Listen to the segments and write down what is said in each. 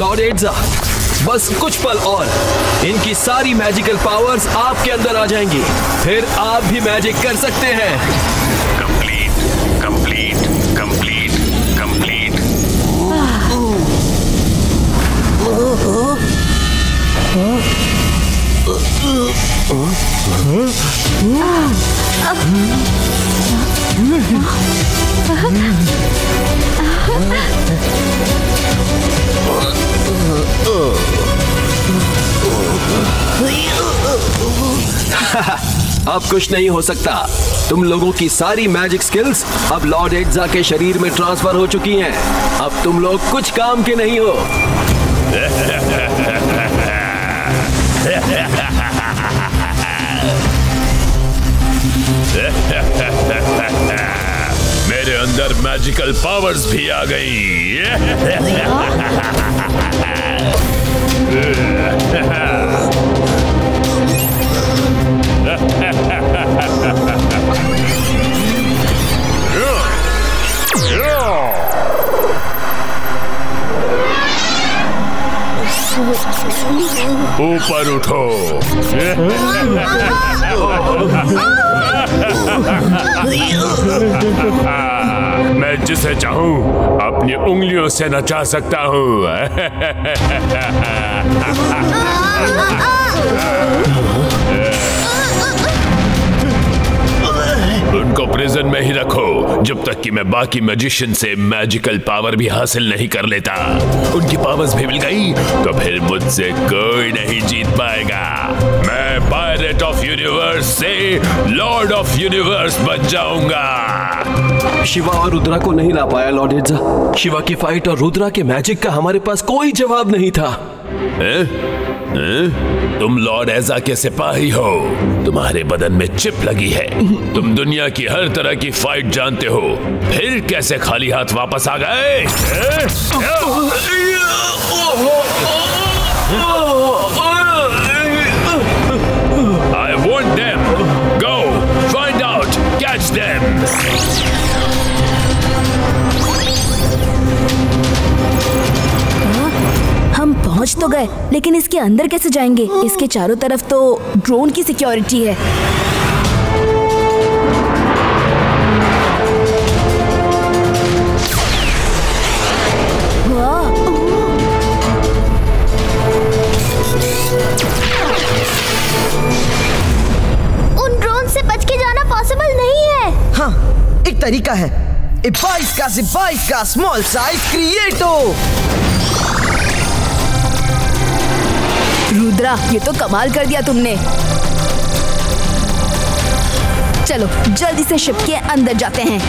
Lord एड्जा, बस कुछ पल और इनकी सारी मैजिकल पावर्स आपके अंदर आ जाएंगी, फिर आप भी मैजिक कर सकते हैं। Complete complete complete complete. अब कुछ नहीं हो सकता। तुम लोगों की सारी मैजिक स्किल्स अब लॉर्ड एड्जा के शरीर में ट्रांसफर हो चुकी हैं। अब तुम लोग कुछ काम के नहीं हो। मेरे अंदर मैजिकल पावर्स भी आ गई। ऊपर उठो। मैं जिसे चाहूं अपनी उंगलियों से नचा सकता हूं। उनको प्रिजन में ही रखो जब तक कि मैं बाकी मैजिशियन से मैजिकल पावर भी हासिल नहीं कर लेता। उनकी पावर्स भी मिल गई तो फिर मुझसे कोई नहीं जीत पाएगा। मैं पायरेट ऑफ यूनिवर्स से लॉर्ड ऑफ यूनिवर्स बन जाऊंगा। शिवा और रुद्रा को नहीं ला पाया लॉर्ड एड्जा। शिवा की फाइट और रुद्रा के मैजिक का हमारे पास कोई जवाब नहीं था। तुम लॉर्ड एड्जा के सिपाही हो, तुम्हारे बदन में चिप लगी है, तुम दुनिया की हर तरह की फाइट जानते हो, फिर कैसे खाली हाथ वापस आ गए? I want them. Go find out. Catch them. हम पहुंच तो गए, लेकिन इसके अंदर कैसे जाएंगे? इसके चारों तरफ तो ड्रोन की सिक्योरिटी है। उन ड्रोन से बच के जाना पॉसिबल नहीं है। हाँ, एक तरीका है। 22 का स्मॉल साइज क्रिएटो। रुद्रा, ये तो कमाल कर दिया तुमने। चलो जल्दी से शिप के अंदर जाते हैं।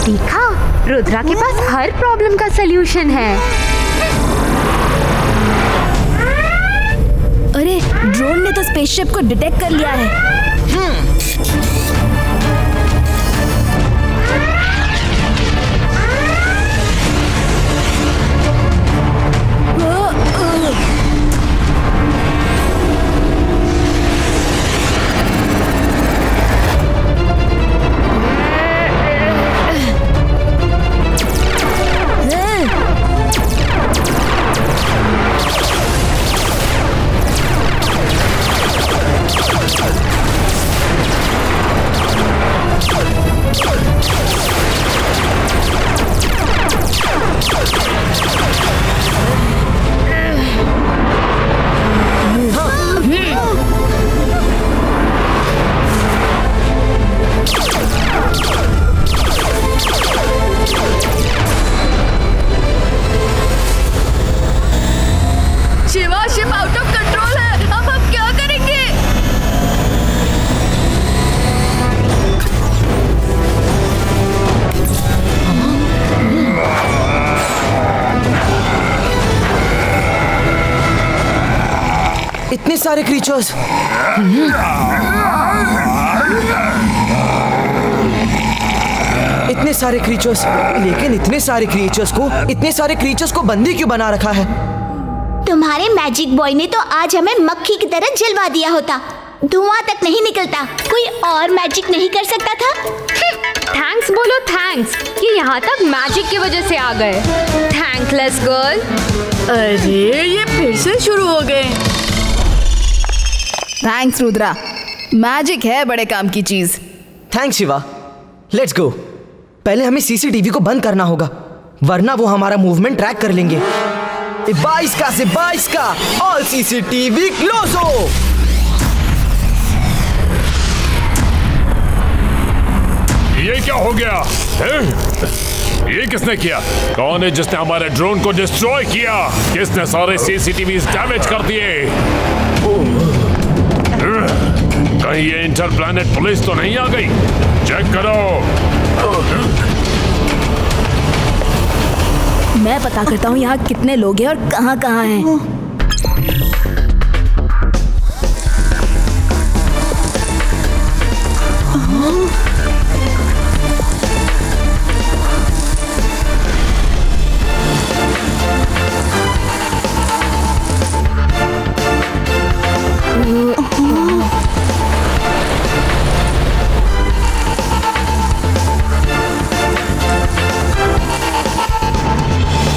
देखा, रुद्रा के पास हर प्रॉब्लम का सलूशन है। अरे, ड्रोन ने तो स्पेसशिप को डिटेक्ट कर लिया है। इतने सारे क्रीचर्स। इतने सारे क्रीचर्स, लेकिन इतने सारे क्रीचर्स को बंदी क्यों बना रखा है? तुम्हारे मैजिक बॉय ने तो आज हमें मक्खी की तरह जलवा दिया होता। धुआं तक नहीं निकलता। कोई और मैजिक नहीं कर सकता था? थैंक्स बोलो थैंक्स कि यहाँ तक मैजिक की वजह से आ गए। Thankless girl. अरे ये फिर से शुरू हो गए। थैंक्स रुद्रा, मैजिक है बड़े काम की चीज। थैंक्स शिवा। Let's go. पहले हमें सीसीटीवी को बंद करना होगा, वरना वो हमारा मूवमेंट ट्रैक कर लेंगे। 22 का से 22 का ऑल सीसीटीवी क्लोज हो। ये क्या हो गया है? ये किसने किया? कौन है जिसने हमारे ड्रोन को डिस्ट्रॉय किया? किसने सारे सीसीटीवी डैमेज कर दिए? कहीं ये इंटरप्लैनेट पुलिस तो नहीं आ गई? चेक करो। मैं पता करता हूँ यहाँ कितने लोग हैं और कहाँ कहाँ हैं।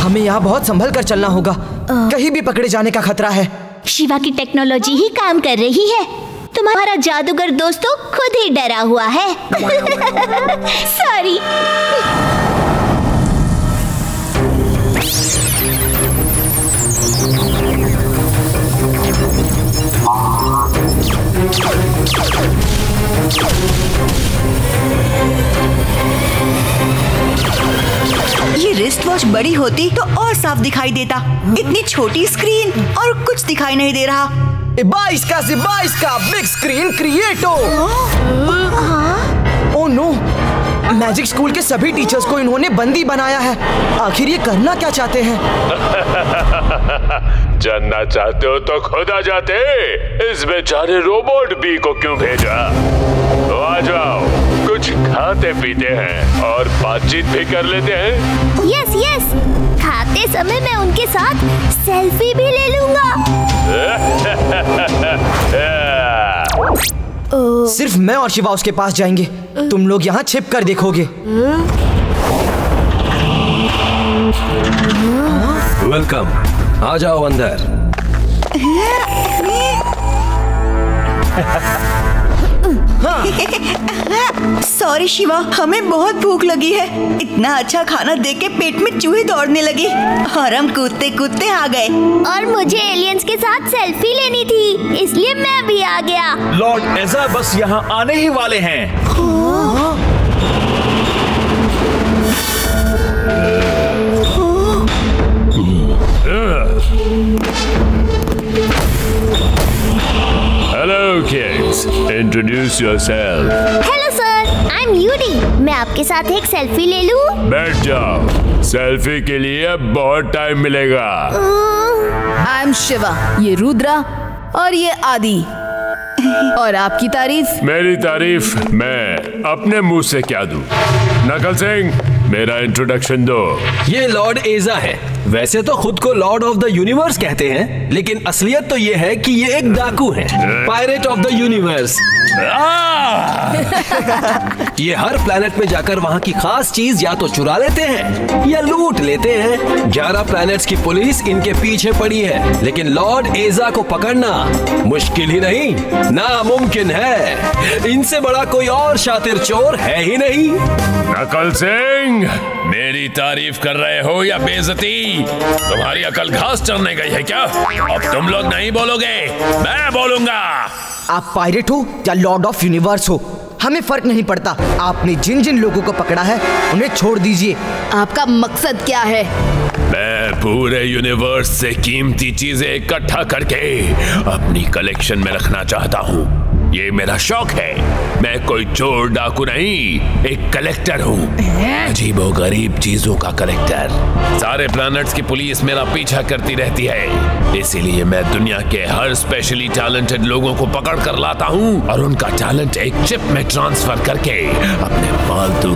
हमें यहाँ बहुत संभल कर चलना होगा, कहीं भी पकड़े जाने का खतरा है। शिवा की टेक्नोलॉजी ही काम कर रही है। तुम्हारा जादूगर दोस्त तो खुद ही डरा हुआ है। सॉरी। ये रिस्ट वॉच बड़ी होती तो और साफ दिखाई देता। इतनी छोटी स्क्रीन और कुछ दिखाई नहीं दे रहा। 22 का से 22 का बिग स्क्रीन क्रिएटो। ओह नो, मैजिक स्कूल के सभी टीचर्स को इन्होंने बंदी बनाया है। आखिर ये करना क्या चाहते हैं? जानना चाहते हो तो खुद आ जाते। इस बेचारे रोबोट बी को क्यों भेजा? तो आ जाओ, कुछ खाते पीते हैं और बातचीत भी कर लेते हैं। यस यस, खाते समय मैं उनके साथ सेल्फी भी ले लूंगा। सिर्फ मैं और शिवा उसके पास जाएंगे। तुम लोग यहाँ छिप कर देखोगे। वेलकम, आ जाओ अंदर। सॉरी शिवा, हमें बहुत भूख लगी है। इतना अच्छा खाना देख के पेट में चूहे दौड़ने लगे और हम कूदते कूदते आ गए। और मुझे एलियंस के साथ सेल्फी लेनी थी, इसलिए मैं भी आ गया। लॉर्ड एजा बस यहाँ आने ही वाले हैं। Hello kids, introduce yourself. Hello sir, I am यूडी। मैं आपके साथ एक सेल्फी ले लूं? बैठ जाओ, सेल्फी के लिए बहुत टाइम मिलेगा। आई एम शिवा, ये रुद्रा और ये आदि। और आपकी तारीफ? मेरी तारीफ मैं अपने मुंह से क्या दूं? नकल सिंह, मेरा इंट्रोडक्शन दो। ये लॉर्ड एजा है। वैसे तो खुद को लॉर्ड ऑफ द यूनिवर्स कहते हैं, लेकिन असलियत तो ये है कि ये एक डाकू है, पायरेट ऑफ द यूनिवर्स। ये हर प्लेनेट में जाकर वहाँ की खास चीज या तो चुरा लेते हैं या लूट लेते हैं। 11 प्लैनेट्स की पुलिस इनके पीछे पड़ी है, लेकिन लॉर्ड एजा को पकड़ना मुश्किल ही नहीं, नामुमकिन है। इनसे बड़ा कोई और शातिर चोर है ही नहीं। नकल सिंह, मेरी तारीफ कर रहे हो या बेइज्जती? तुम्हारी अकल घास चरने गई है क्या? अब तुम लोग नहीं बोलोगे, मैं बोलूंगा। आप पायरेट हो या लॉर्ड ऑफ यूनिवर्स हो, हमें फर्क नहीं पड़ता। आपने जिन जिन लोगों को पकड़ा है उन्हें छोड़ दीजिए। आपका मकसद क्या है? मैं पूरे यूनिवर्स से कीमती चीजें इकट्ठा करके अपनी कलेक्शन में रखना चाहता हूँ। ये मेरा शौक है। मैं कोई चोर डाकू नहीं, एक कलेक्टर हूँ, अजीबोगरीब चीजों का कलेक्टर। सारे प्लैनेट्स की पुलिस मेरा पीछा करती रहती है, इसीलिए मैं दुनिया के हर स्पेशली टैलेंटेड लोगों को पकड़ कर लाता हूँ और उनका टैलेंट एक चिप में ट्रांसफर करके अपने फालतू